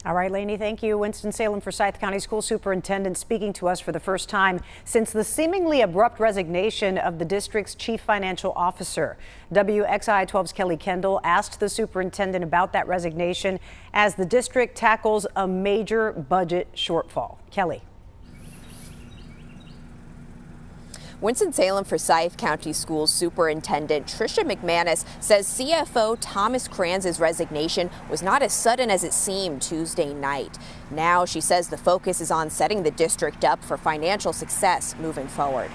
All right, Lainey, thank you. Winston-Salem Forsyth County School Superintendent speaking to us for the first time since the seemingly abrupt resignation of the district's chief financial officer. WXI 12's Kelly Kendall asked the superintendent about that resignation as the district tackles a major budget shortfall. Kelly. Winston-Salem Forsyth County Schools Superintendent Tricia McManus says CFO Thomas Kranz's resignation was not as sudden as it seemed Tuesday night. Now she says the focus is on setting the district up for financial success moving forward.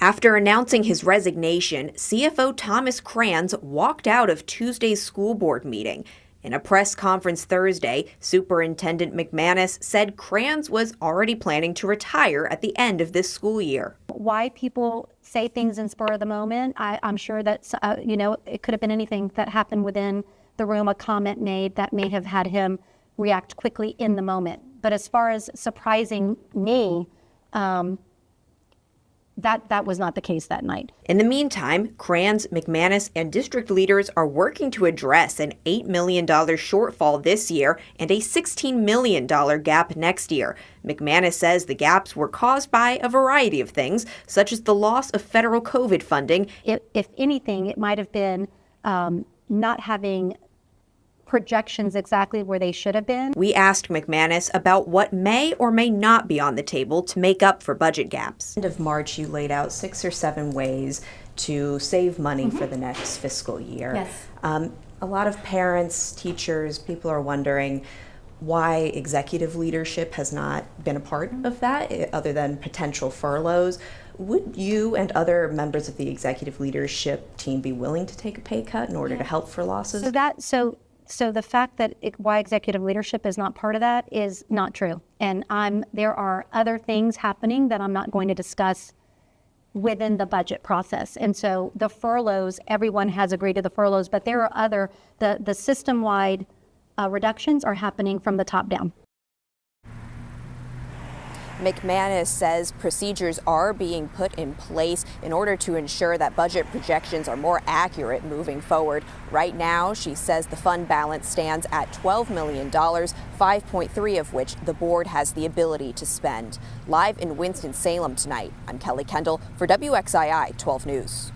After announcing his resignation, CFO Thomas Kranz walked out of Tuesday's school board meeting. In a press conference Thursday, Superintendent McManus said Kranz was already planning to retire at the end of this school year. Why people say things in spur of the moment, I'm sure that, it could have been anything that happened within the room, a comment made that may have had him react quickly in the moment. But as far as surprising me, that was not the case that night. In the meantime, Kranz, McManus, and district leaders are working to address an $8 million shortfall this year and a $16 million gap next year. McManus says the gaps were caused by a variety of things, such as the loss of federal COVID funding. If anything, it might have been not having projections exactly where they should have been. We asked McManus about what may or may not be on the table to make up for budget gaps. End of March, you laid out 6 or 7 ways to save money for the next fiscal year. Yes. A lot of parents, teachers, people are wondering why executive leadership has not been a part of that, other than potential furloughs. Would you and other members of the executive leadership team be willing to take a pay cut in order to help for losses? So the fact that why executive leadership is not part of that is not true. And there are other things happening that I'm not going to discuss within the budget process. And so the furloughs, everyone has agreed to the furloughs, but there are the system-wide reductions are happening from the top down. McManus says procedures are being put in place in order to ensure that budget projections are more accurate moving forward. Right now, she says the fund balance stands at $12 million, 5.3 of which the board has the ability to spend. Live in Winston-Salem tonight, I'm Kelly Kendall for WXII 12 News.